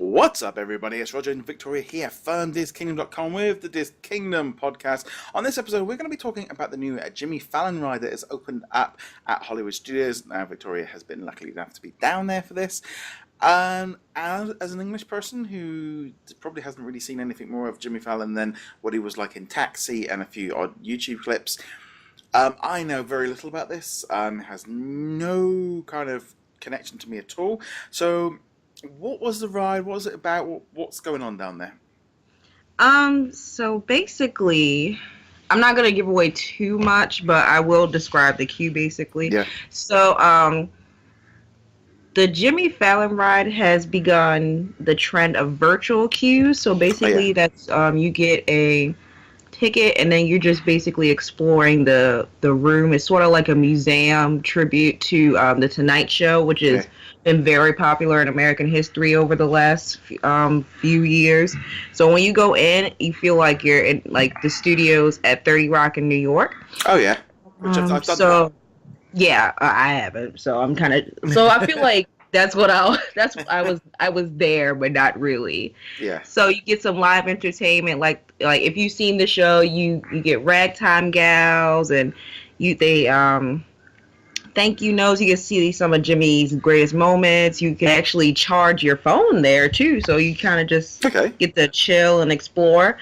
What's up, everybody? It's Roger and Victoria here from DisKingdom.com with the DisKingdom podcast. On this episode, we're going to be talking about the new Jimmy Fallon ride that has opened up at Hollywood Studios. Now, Victoria has been lucky enough to be down there for this. And as an English person who probably hasn't really seen anything more of Jimmy Fallon than what he was like in Taxi and a few odd YouTube clips, I know very little about this. It has no kind of connection to me at all. So, what was the ride? What was it about? What's going on down there? So basically, I'm not gonna give away too much, but I will describe the queue basically. Yeah. So, the Jimmy Fallon ride has begun the trend of virtual queues. So basically, that's you get a ticket and then you're just basically exploring the room. It's sort of like a museum tribute to the Tonight Show, which has been very popular in American history over the last few years. So when you go in, you feel like you're in like the studios at 30 Rock in New York. Oh yeah, which I've done. So yeah, I haven't. So I'm kind of I feel like I was there, but not really. Yeah. So you get some live entertainment, like if you've seen the show, you get ragtime gals, and they thank you notes. You can see some of Jimmy's greatest moments. You can actually charge your phone there too, so you kind of just get to chill and explore.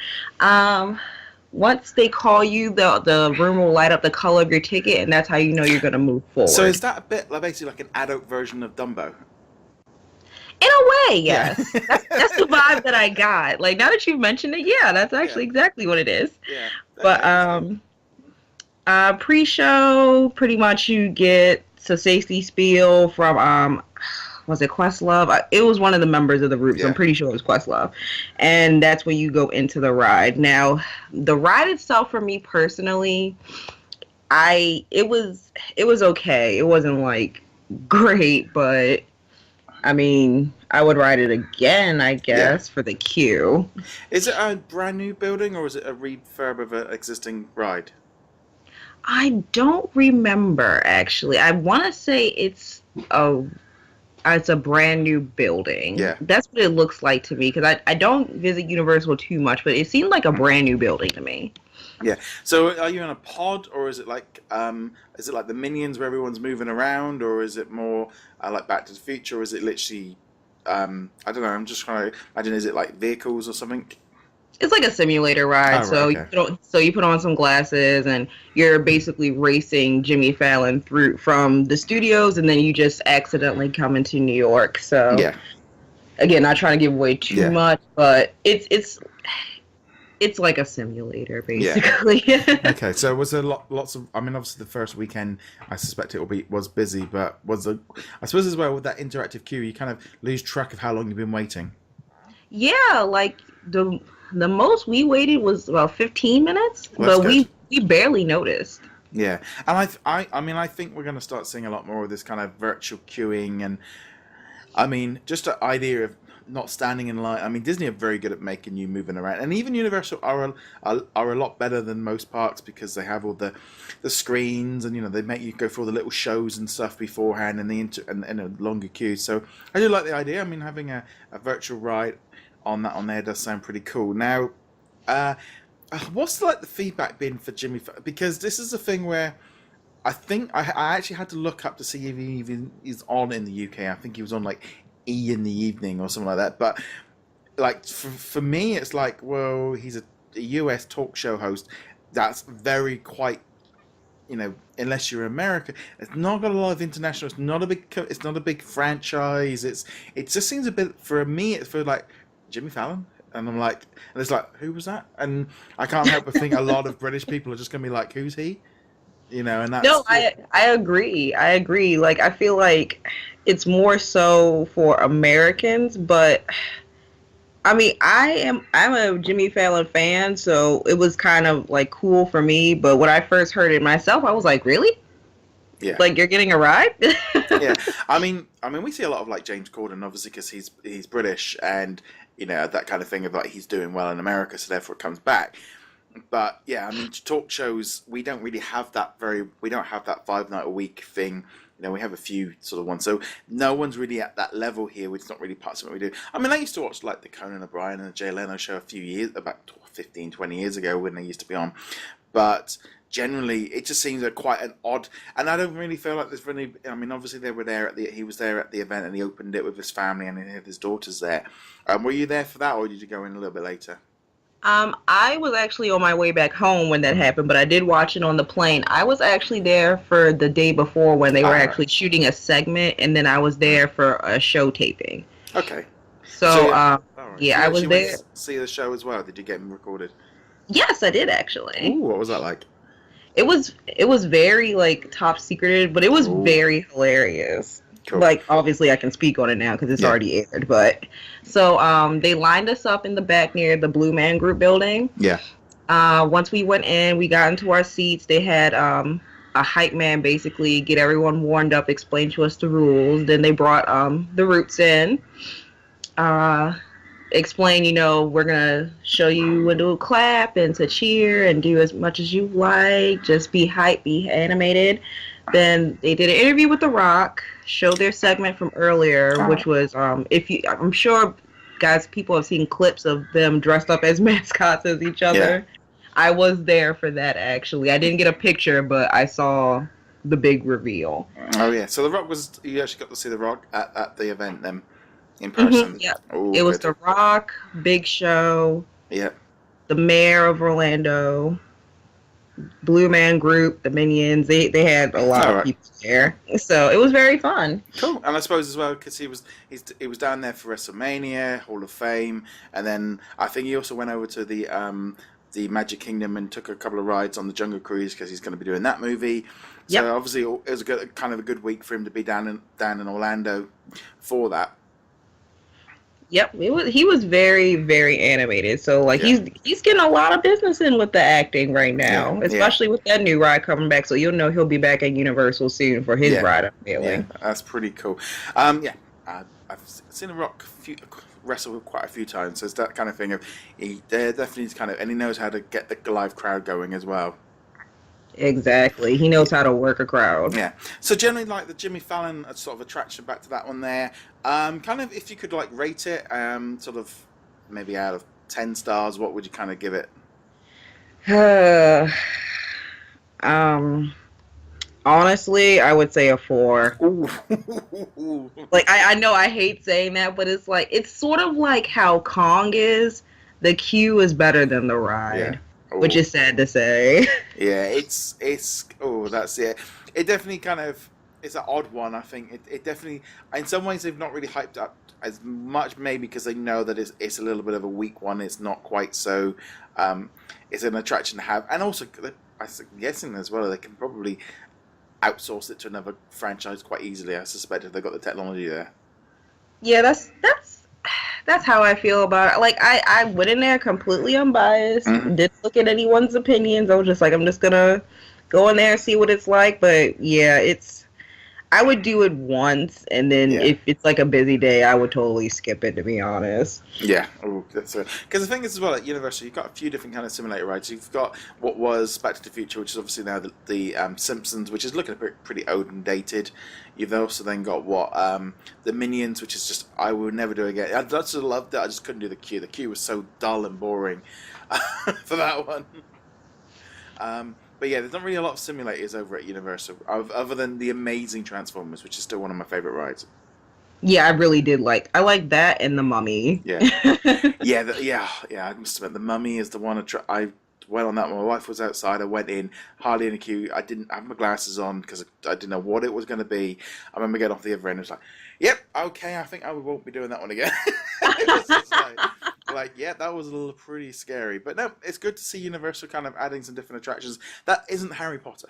Once they call you, the room will light up the color of your ticket, and that's how you know you're going to move forward. So is that a bit like basically like an adult version of Dumbo? In a way, yes. Yeah. that's the vibe that I got. Like, now that you've mentioned it, yeah, that's actually exactly what it is. Yeah. But pre-show, pretty much you get a safety spiel from was it Questlove? It was one of the members of the group, so I'm pretty sure it was Questlove. And that's when you go into the ride. Now, the ride itself for me personally, it was okay. It wasn't like great, but I mean, I would ride it again, I guess, for the queue. Is it a brand new building or is it a refurb of an existing ride? I don't remember, actually. I want to say it's a brand new building. Yeah. That's what it looks like to me, because I don't visit Universal too much, but it seemed like a brand new building to me. Yeah. So are you in a pod, or is it like the Minions where everyone's moving around, or is it more like Back to the Future, or is it literally I don't know, I'm just trying to imagine, is it like vehicles or something? It's like a simulator ride. So you put on some glasses and you're basically racing Jimmy Fallon from the studios, and then you just accidentally come into New York. So again, not trying to give away too much, but it's like a simulator basically. Okay, so was there lots of? I mean, obviously the first weekend, I suspect was busy, but I suppose as well with that interactive queue, you kind of lose track of how long you've been waiting. Yeah, like the most we waited was about 15 minutes, but we barely noticed. Yeah, and I mean, I think we're going to start seeing a lot more of this kind of virtual queuing, and I mean, just the idea of not standing in line. I mean, Disney are very good at making you moving around, and even Universal are a lot better than most parks because they have all the screens, and they make you go through all the little shows and stuff beforehand, and and a longer queue. So I do like the idea. I mean, having a virtual ride on there does sound pretty cool. Now, what's like the feedback been for Jimmy? Because this is a thing where I think I actually had to look up to see if he even is on in the UK. I think he was on like E in the evening or something like that. But like for me, it's like, well, he's a US talk show host. That's very quite, unless you're American, it's not got a lot of international. It's not a big franchise. It just seems a bit, for me, it's for like Jimmy Fallon, and I'm like, and it's like, who was that? And I can't help but think a lot of British people are just gonna be like, who's he? And that's I agree. Like, I feel like it's more so for Americans, but I mean, I'm a Jimmy Fallon fan, so it was kind of like cool for me. But when I first heard it myself, I was like, really? Yeah. Like, you're getting a ride? Yeah. I mean, we see a lot of like James Corden, obviously, because he's British, and that kind of thing of like he's doing well in America, so therefore it comes back. But yeah, I mean, talk shows, we don't have that 5 night a week thing we have a few sort of ones. So no one's really at that level here. It's not really part of what we do. I mean, I used to watch like the Conan O'Brien and the Jay Leno show a few years, about 15, 20 years ago when they used to be on. But generally, it just seems like quite an odd, and I don't really feel like there's really. I mean, obviously he was there at the event and he opened it with his family and he had his daughters there. Were you there for that, or did you go in a little bit later? I was actually on my way back home when that happened, but I did watch it on the plane. I was actually there for the day before when they were actually shooting a segment, and then I was there for a show taping. Okay. So, right. yeah, I was there. Went to see the show as well. Did you get them recorded? Yes, I did actually. Ooh, what was that like? It was very like top secreted, but it was very hilarious. Cool. Like, obviously I can speak on it now because it's already aired, but so they lined us up in the back near the Blue Man Group building. Yeah. Once we went in, we got into our seats. They had a hype man basically get everyone warmed up, explain to us the rules. Then they brought the Roots in. Explain, we're gonna show you when to clap and to cheer and do as much as you like. Just be hype, be animated. Then they did an interview with The Rock, showed their segment from earlier, which was I'm sure guys, people have seen clips of them dressed up as mascots as each other. Yeah. I was there for that actually. I didn't get a picture, but I saw the big reveal. Oh yeah, so you actually got to see The Rock at the event then. In person. Mm-hmm, yeah. It was The Rock, Big Show. Yeah. The mayor of Orlando, Blue Man Group, the Minions. They had a lot of people there, so it was very fun. Cool, and I suppose as well because he was down there for WrestleMania, Hall of Fame, and then I think he also went over to the Magic Kingdom and took a couple of rides on the Jungle Cruise because he's going to be doing that movie. So obviously it was kind of a good week for him to be down in Orlando for that. Yep, he was very, very animated. So like he's getting a lot of business in with the acting right now, especially with that new ride coming back. So you'll know he'll be back at Universal soon for his ride unveiling. Yeah, that's pretty cool. I've seen The Rock wrestle quite a few times, so it's that kind of thing of he definitely and he knows how to get the live crowd going as well. Exactly. He knows how to work a crowd. Yeah. So generally, like the Jimmy Fallon sort of attraction, back to that one there. Kind of, if you could like rate it, sort of maybe out of 10 stars, what would you kind of give it? Honestly, I would say a 4. Ooh. Like I know I hate saying that, but it's sort of like how Kong is. The queue is better than the ride. Yeah. Which is sad to say. Yeah, it's that's it. It definitely it's an odd one. I think it definitely, in some ways, they've not really hyped up as much, maybe because they know that it's a little bit of a weak one. It's not quite so. It's an attraction to have, and also I'm guessing as well they can probably outsource it to another franchise quite easily. I suspect if they've got the technology there. Yeah, that's how I feel about it. Like, I went in there completely unbiased, didn't look at anyone's opinions. I was just like, I'm just gonna go in there and see what it's like. But yeah, I would do it once, and then if it's like a busy day, I would totally skip it, to be honest. Yeah, that's it. Because the thing is as well, at Universal, you've got a few different kind of simulator rides. You've got what was Back to the Future, which is obviously now the Simpsons, which is looking a bit pretty old and dated. You've also then got the Minions, which is just I will never do again. I just loved it. I just couldn't do the queue. The queue was so dull and boring for that one. But yeah, there's not really a lot of simulators over at Universal, other than the amazing Transformers, which is still one of my favorite rides. Yeah, I really did I like that and the Mummy. Yeah, I must admit, the Mummy is the one I went on that one. My wife was outside. I went in, hardly in a queue. I didn't have my glasses on because I didn't know what it was going to be. I remember getting off the other end. It was like, yep, okay, I think I won't be doing that one again. It was just that was a little pretty scary. But no, it's good to see Universal kind of adding some different attractions. That isn't Harry Potter.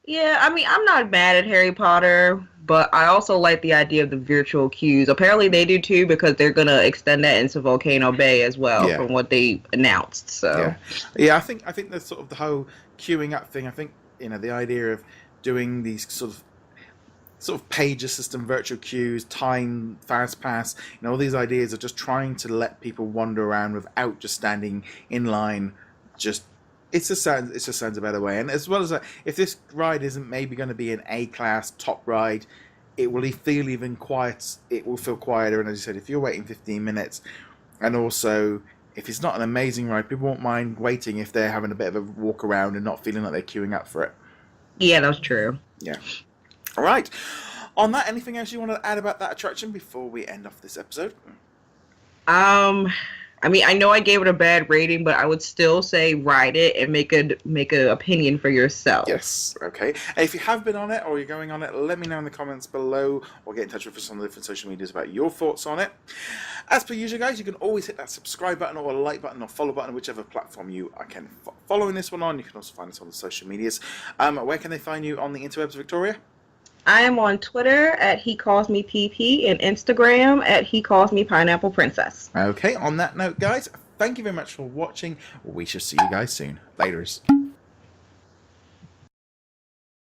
Yeah, I mean, I'm not mad at Harry Potter, but I also like the idea of the virtual queues. Apparently they do too, because they're going to extend that into Volcano Bay as well, from what they announced. So yeah, I think there's sort of the whole queuing up thing. I think, the idea of doing these sort of pager system virtual queues, time, fast pass, all these ideas are just trying to let people wander around without just standing in line, just It just sounds a better way. And as well as that, if this ride isn't maybe going to be an A-class top ride, it will feel even quiet. It will feel quieter. And as you said, if you're waiting 15 minutes, and also if it's not an amazing ride, people won't mind waiting if they're having a bit of a walk around and not feeling like they're queuing up for it. Yeah, that's true. Yeah. All right. On that, anything else you want to add about that attraction before we end off this episode? I mean, I know I gave it a bad rating, but I would still say ride it and make a opinion for yourself. Yes, okay. And if you have been on it or you're going on it, let me know in the comments below or get in touch with us on the different social medias about your thoughts on it. As per usual, guys, you can always hit that subscribe button or a like button or follow button, whichever platform you are following this one on. You can also find us on the social medias. Where can they find you on the interwebs, Victoria? I am on Twitter at He Calls Me PP and Instagram at He Calls Me Pineapple Princess. Okay, on that note, guys, thank you very much for watching. We shall see you guys soon. Laters.